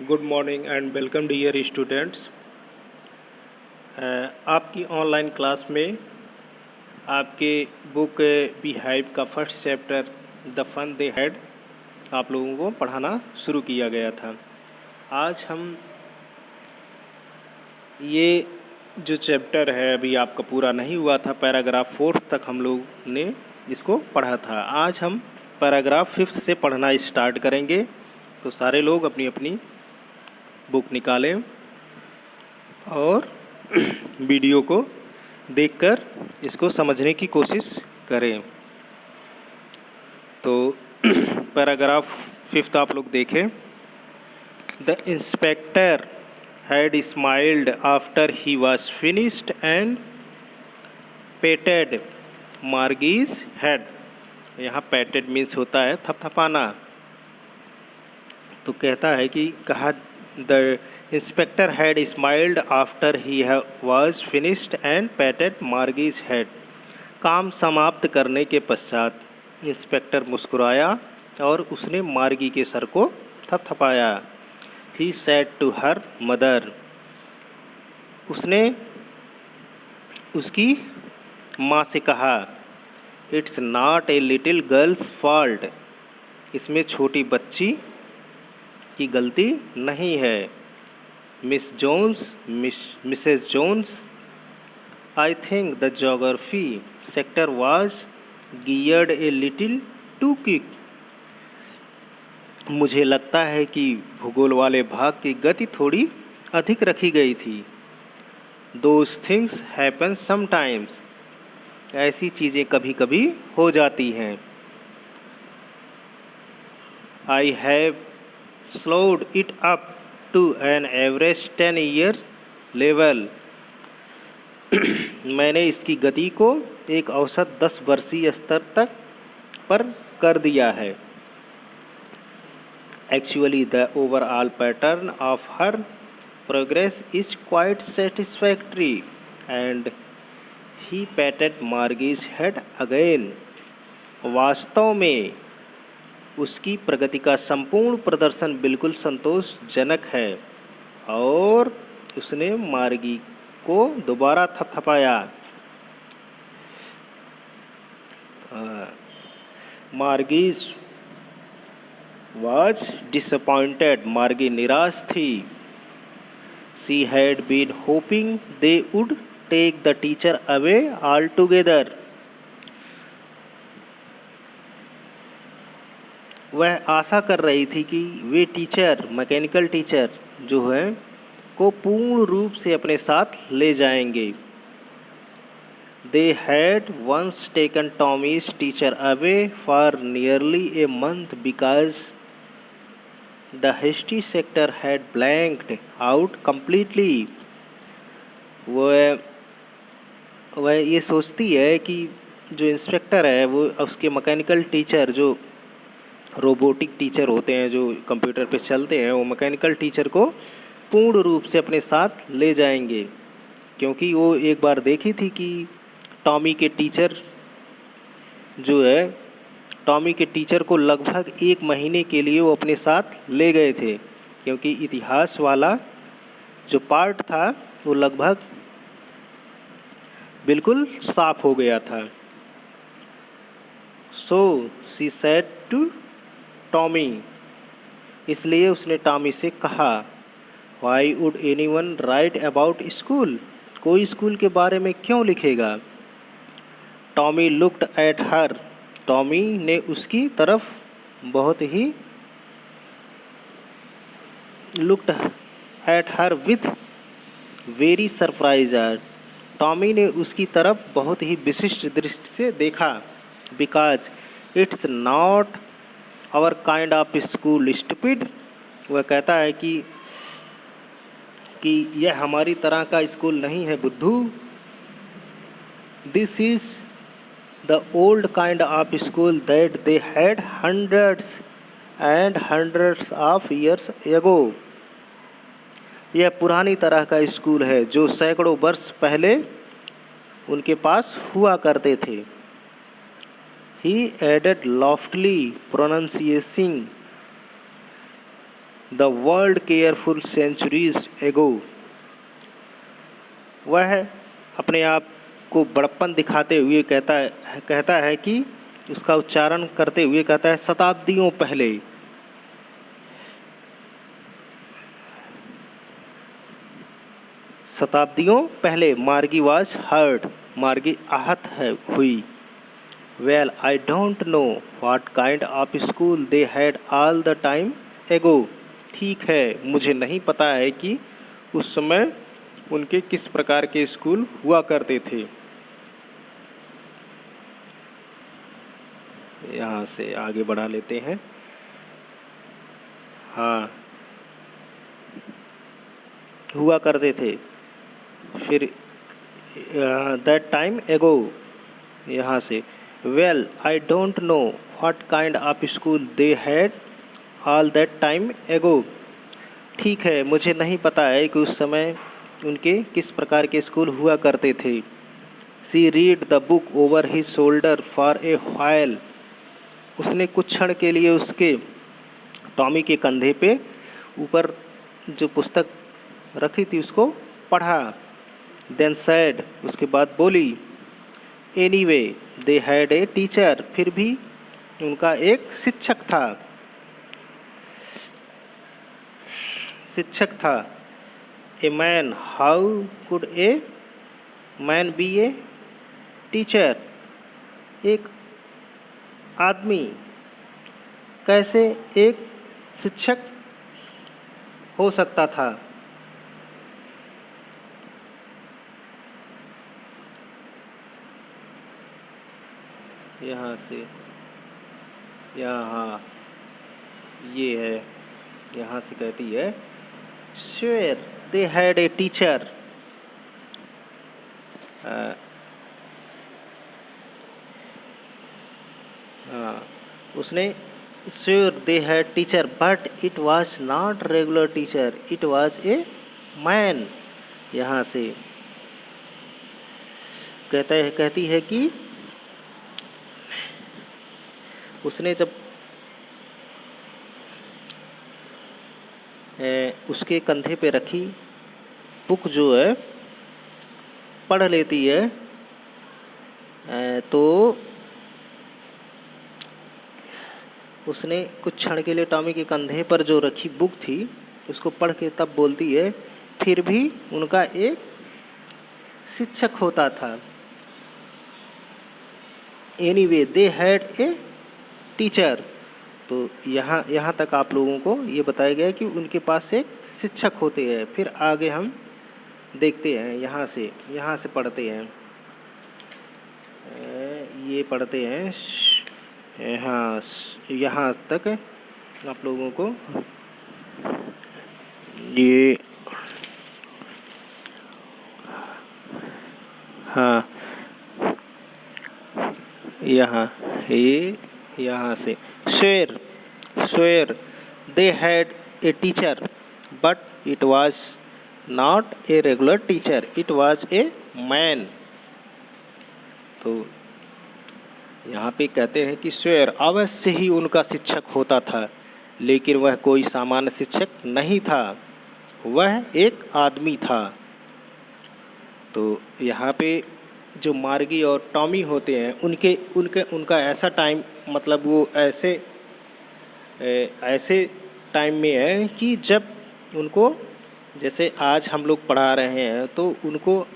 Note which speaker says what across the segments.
Speaker 1: Good morning and welcome dear students. आपकी online class में आपके बुक बिहाइव का first chapter the fun they had आप लोगों को पढ़ाना शुरू किया गया था। आज हम ये जो चैप्टर है अभी आपका पूरा नहीं हुआ था, पैराग्राफ 4 तक हम लोग ने इसको पढ़ा था। आज हम पैराग्राफ 5 से पढ़ना स्टार्ट करेंगे, तो सारे लोग अपनी अपनी बुक निकालें और वीडियो को देखकर इसको समझने की कोशिश करें। तो पैराग्राफ 5 आप लोग देखें। The inspector had smiled after he was finished and patted Margie's head. यहाँ पेटेड मीन्स होता है थपथपाना। तो कहता है कि कहा the inspector had smiled after he was finished and patted Margie's head. काम समाप्त करने के पश्चात इंस्पेक्टर मुस्कुराया और उसने मार्गी के सर को थपथपाया। He said to her mother. उसने उसकी माँ से कहा, it's not a little girl's fault. इसमें छोटी बच्ची की गलती नहीं है। Mrs Jones, I think the geography sector was geared a little too quick. मुझे लगता है कि भूगोल वाले भाग की गति थोड़ी अधिक रखी गई थी। Those things happen sometimes. ऐसी चीज़ें कभी कभी हो जाती हैं। I have slowed it up to an average 10-year level। मैंने इसकी गति को एक औसत 10 वर्षीय स्तर तक पर कर दिया है। Actually, the overall pattern of her progress is quite satisfactory, and he patted Margie's head again। वास्तव में उसकी प्रगति का संपूर्ण प्रदर्शन बिल्कुल संतोषजनक है और उसने मार्गी को दोबारा थपथपाया। मार्गीज वाज डिसअपॉइंटेड। मार्गी निराश थी। She had been hoping they would take the teacher away altogether. वह आशा कर रही थी कि वे टीचर, मैकेनिकल टीचर जो हैं, को पूर्ण रूप से अपने साथ ले जाएंगे। They had once taken Tommy's teacher away for nearly a month because the history sector had blanked out completely. वह ये सोचती है कि जो इंस्पेक्टर है वो उसके मैकेनिकल टीचर, जो रोबोटिक टीचर होते हैं जो कंप्यूटर पे चलते हैं, वो मैकेनिकल टीचर को पूर्ण रूप से अपने साथ ले जाएंगे। क्योंकि वो एक बार देखी थी कि टॉमी के टीचर जो है, टॉमी के टीचर को लगभग 1 महीने के लिए वो अपने साथ ले गए थे, क्योंकि इतिहास वाला जो पार्ट था वो लगभग बिल्कुल साफ हो गया था। So she said to Tommy. इसलिए उसने टॉमी से कहा, why would anyone write about school. कोई स्कूल के बारे में क्यों लिखेगा। Tommy looked at her. Tommy ने उसकी तरफ बहुत ही looked at her with very surprise. Tommy ने उसकी तरफ बहुत ही विशिष्ट दृष्टि से देखा। Because it's not our kind of school stupid. वह कहता है कि यह हमारी तरह का स्कूल नहीं है बुद्धू। This is the old kind of school that they had hundreds and hundreds of years ago. यह पुरानी तरह का स्कूल है जो सैकड़ों वर्ष पहले उनके पास हुआ करते थे। He added loftily, pronouncing the world careful centuries ago. वह अपने आप को बड़प्पन दिखाते हुए कहता है कि उसका उच्चारण करते हुए कहता है शताब्दियों पहले। शताब्दियों पहले मार्गी वॉज हर्ट, मार्गी आहत हुई। Well I don't know what kind of school they had all the time एगो। ठीक है, मुझे नहीं पता है कि उस समय उनके किस प्रकार के स्कूल हुआ करते थे। यहाँ से आगे बढ़ा लेते हैं। हाँ, हुआ करते थे। फिर दैट टाइम एगो, यहाँ से well I don't know what kind of school they had all that time एगो। ठीक है, मुझे नहीं पता है कि उस समय उनके किस प्रकार के स्कूल हुआ करते थे। She read the book over his shoulder for a while. उसने कुछ क्षण के लिए उसके टॉमी के कंधे पे ऊपर जो पुस्तक रखी थी उसको पढ़ा। देन सैड, उसके बाद बोली anyway they had a teacher. फिर भी उनका एक शिक्षक था। शिक्षक था। A man, how could a man B a teacher. एक आदमी कैसे एक शिक्षक हो सकता था। यहाँ से यहाँ ये है, यहाँ से कहती है sure they had a teacher. उसने sure they had teacher but it was not regular teacher, it was a man. यहाँ से कहती है कि उसने जब उसके कंधे पे रखी बुक जो है पढ़ लेती है, तो उसने कुछ क्षण के लिए टॉमी के कंधे पर जो रखी बुक थी उसको पढ़ के तब बोलती है फिर भी उनका एक शिक्षक होता था। Anyway they had a teacher. तो यहाँ तक आप लोगों को ये बताया गया कि उनके पास एक शिक्षक होते हैं। फिर आगे हम देखते हैं, यहाँ से पढ़ते हैं। ये पढ़ते हैं यहाँ तक आप लोगों को ये यहाँ से swear they had a teacher but it was not a regular teacher, it was a man। तो यहाँ पे कहते हैं कि swear अवश्य ही उनका शिक्षक होता था, लेकिन वह कोई सामान्य शिक्षक नहीं था, वह एक आदमी था। तो यहाँ पे जो मार्गी और टॉमी होते हैं उनका ऐसा टाइम, मतलब वो ऐसे टाइम में है कि जब उनको, जैसे आज हम लोग पढ़ा रहे हैं, तो उनको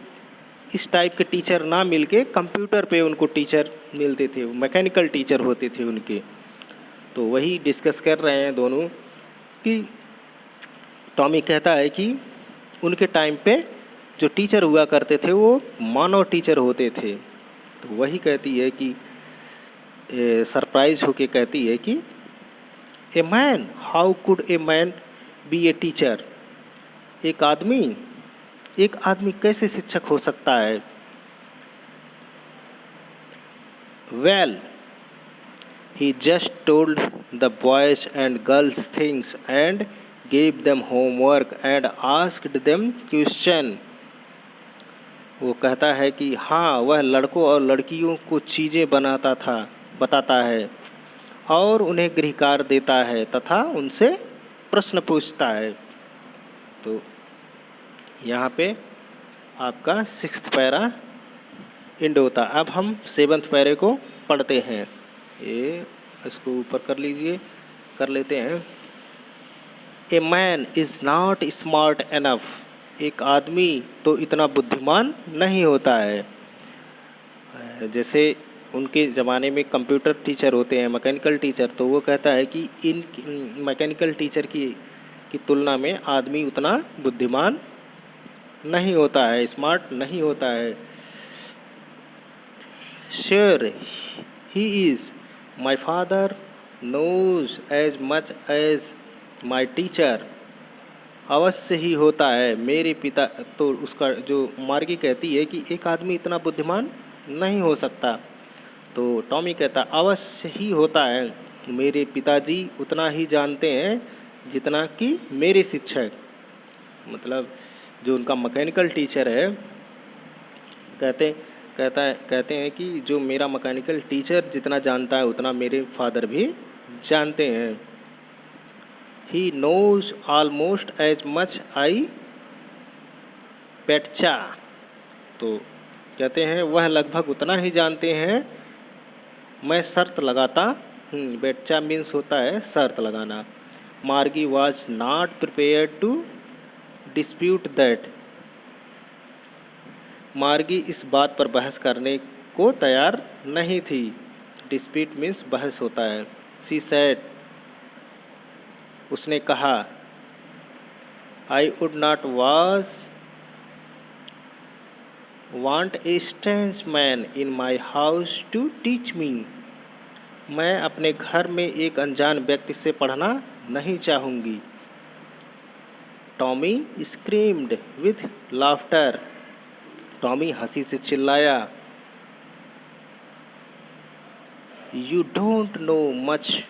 Speaker 1: इस टाइप के टीचर ना मिलके कंप्यूटर पे उनको टीचर मिलते थे, मैकेनिकल टीचर होते थे उनके। तो वही डिस्कस कर रहे हैं दोनों कि टॉमी कहता है कि उनके टाइम पे जो टीचर हुआ करते थे वो मानव टीचर होते थे। तो वही कहती है कि सरप्राइज होके कहती है कि a man, how could a man B a teacher. एक आदमी कैसे शिक्षक हो सकता है। Well he just told the boys and girls things and gave them homework and asked them question। वो कहता है कि हाँ, वह लड़कों और लड़कियों को चीज़ें बताता है और उन्हें गृह कार्य देता है तथा उनसे प्रश्न पूछता है। तो यहाँ पे आपका 6th पैरा एंड होता। अब हम 7th पैरे को पढ़ते हैं। ये इसको ऊपर कर लेते हैं। A man is not smart enough. एक आदमी तो इतना बुद्धिमान नहीं होता है। जैसे उनके ज़माने में कंप्यूटर टीचर होते हैं, मैकेनिकल टीचर, तो वो कहता है कि इन मैकेनिकल टीचर की तुलना में आदमी उतना बुद्धिमान नहीं होता है, स्मार्ट नहीं होता है। Sure he is, my father knows as much as my teacher. अवश्य ही होता है, मेरे पिता। तो उसका जो मार्गी कहती है कि एक आदमी इतना बुद्धिमान नहीं हो सकता। तो टॉमी कहता अवश्य ही होता है, मेरे पिताजी उतना ही जानते हैं जितना कि मेरे शिक्षक। मतलब जो उनका मैकेनिकल टीचर है, कहते हैं कि जो मेरा मैकेनिकल टीचर जितना जानता है उतना मेरे फादर भी जानते हैं। He knows almost as much I पेटचा। तो कहते हैं वह लगभग उतना ही जानते हैं मैं शर्त लगाता। बेटचा मीन्स होता है शर्त लगाना। Margie was not prepare to dispute that. Margie इस बात पर बहस करने को तैयार नहीं थी। डिस्प्यूट मीन्स बहस होता है। सी सेड, उसने कहा, I would not want a strange man in my house to teach me. मैं अपने घर में एक अनजान व्यक्ति से पढ़ना नहीं चाहूँगी। Tommy screamed with laughter. Tommy हंसी से चिल्लाया। You don't know much.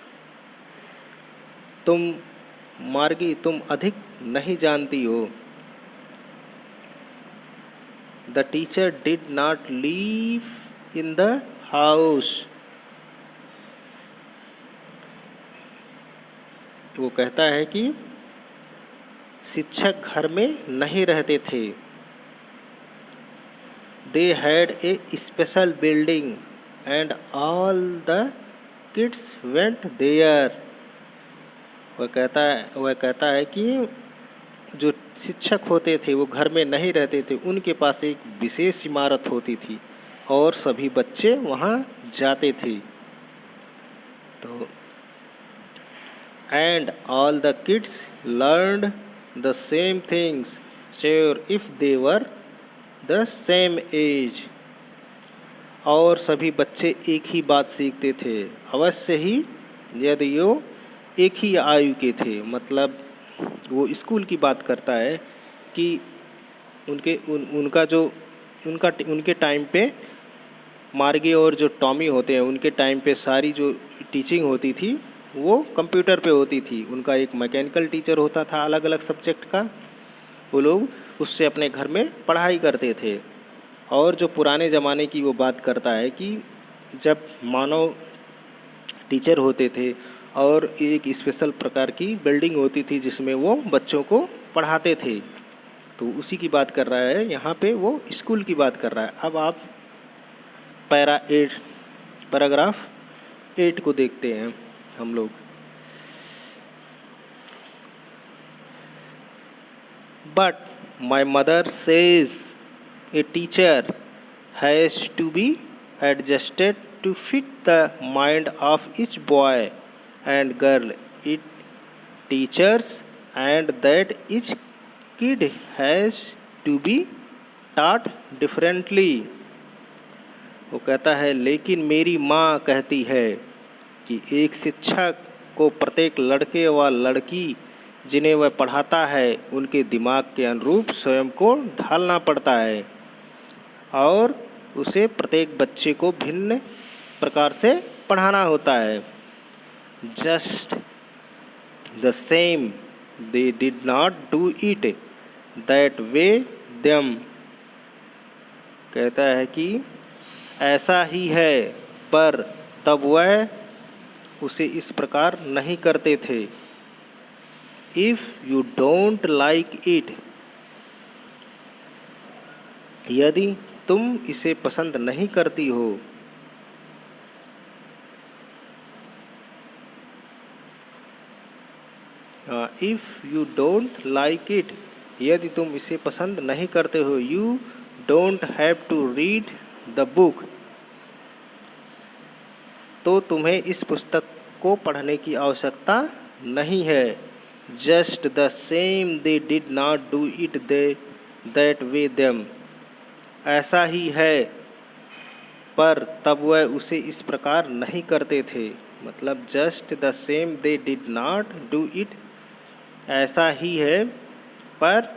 Speaker 1: मार्गी तुम अधिक नहीं जानती हो। The teacher did not leave in the house. वो कहता है कि शिक्षक घर में नहीं रहते थे। They had a special building and all the kids went there. वह कहता है कि जो शिक्षक होते थे वो घर में नहीं रहते थे, उनके पास एक विशेष इमारत होती थी और सभी बच्चे वहाँ जाते थे। तो and all the kids learned the same things sure if they were the same age. और सभी बच्चे एक ही बात सीखते थे, अवश्य ही यदि वो एक ही आयु के थे। मतलब वो स्कूल की बात करता है कि उनके टाइम पे मार्गी और जो टॉमी होते हैं उनके टाइम पे सारी जो टीचिंग होती थी वो कंप्यूटर पे होती थी। उनका एक मैकेनिकल टीचर होता था अलग अलग सब्जेक्ट का, वो लोग उससे अपने घर में पढ़ाई करते थे। और जो पुराने ज़माने की वो बात करता है कि जब मानव टीचर होते थे और एक स्पेशल प्रकार की बिल्डिंग होती थी जिसमें वो बच्चों को पढ़ाते थे। तो उसी की बात कर रहा है यहाँ पे, वो स्कूल की बात कर रहा है। अब आप पैराग्राफ 8 को देखते हैं हम लोग। But my mother says a teacher has to be adjusted to fit the mind of each boy and girl, it teachers, and that each kid has to be taught differently। वो कहता है लेकिन मेरी माँ कहती है कि एक शिक्षक को प्रत्येक लड़के व लड़की जिन्हें वह पढ़ाता है उनके दिमाग के अनुरूप स्वयं को ढालना पड़ता है और उसे प्रत्येक बच्चे को भिन्न प्रकार से पढ़ाना होता है। Just the same, they did not do it that way them। कहता है कि ऐसा ही है पर तब वह उसे इस प्रकार नहीं करते थे। If you don't like it, यदि तुम इसे पसंद नहीं करती हो। If you don't like it, यदि तुम इसे पसंद नहीं करते हो। You don't have to read the book, तो तुम्हें इस पुस्तक को पढ़ने की आवश्यकता नहीं है। Just the same they did not do it they that way them, ऐसा ही है पर तब वह उसे इस प्रकार नहीं करते थे। मतलब just the same they did not do it, ऐसा ही है पर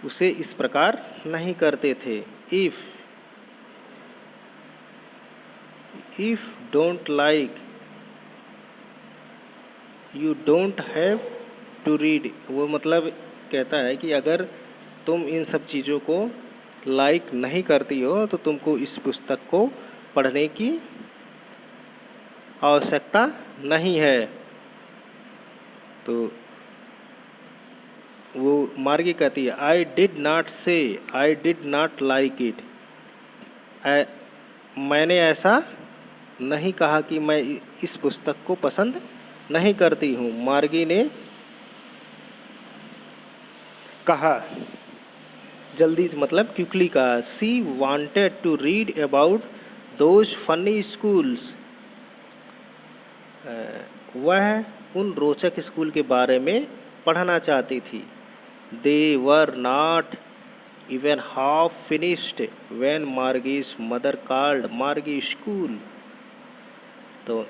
Speaker 1: उसे इस प्रकार नहीं करते थे। If don't like, you don't have to read, वो मतलब कहता है कि अगर तुम इन सब चीज़ों को लाइक नहीं करती हो तो तुमको इस पुस्तक को पढ़ने की आवश्यकता नहीं है। तो वो मार्गी कहती है आई डिड नॉट से, I did not like it, मैंने ऐसा नहीं कहा कि मैं इस पुस्तक को पसंद नहीं करती हूँ। मार्गी ने कहा, जल्दी मतलब क्विकली कहा। She wanted to read about those funny schools, वह उन रोचक स्कूल के बारे में पढ़ना चाहती थी। They were not even half finished when Margie's mother called Margie school, तो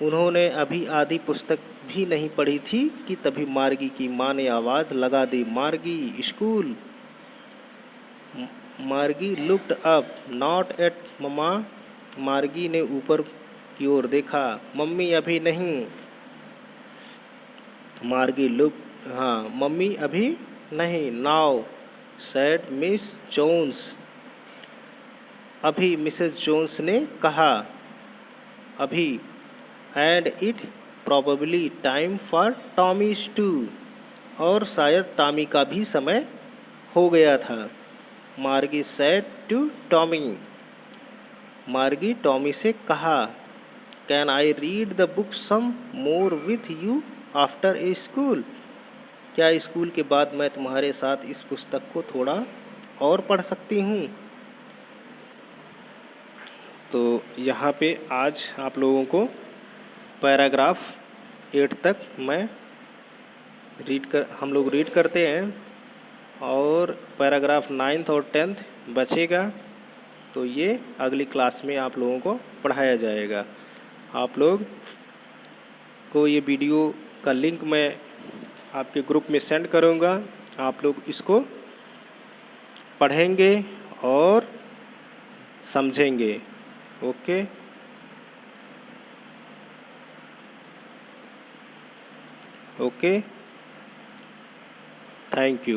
Speaker 1: उन्होंने अभी आधी पुस्तक भी नहीं पढ़ी थी कि तभी मार्गी की माँ ने आवाज़ लगा दी, मार्गी स्कूल। मार्गी लुक्ड अप नॉट एट मम्मा, मार्गी ने ऊपर की ओर देखा, मम्मी अभी नहीं। मार्गी लुक, हाँ मम्मी अभी नहीं। नाउ सैड मिस जोन्स, अभी मिसेस जोन्स ने कहा, अभी। And it probably time for Tommy's to, और शायद टॉमी का भी समय हो गया था। Margie said to Tommy, Margie Tommy से कहा, can I read the book some more with you after a school, क्या स्कूल के बाद मैं तुम्हारे साथ इस पुस्तक को थोड़ा और पढ़ सकती हूँ। तो यहाँ पे आज आप लोगों को पैराग्राफ 8 तक मैं हम लोग रीड करते हैं, और पैराग्राफ 9th और 10th बचेगा, तो ये अगली क्लास में आप लोगों को पढ़ाया जाएगा। आप लोग को ये वीडियो का लिंक मैं आपके ग्रुप में सेंड करूँगा, आप लोग इसको पढ़ेंगे और समझेंगे। Okay, okay, thank you.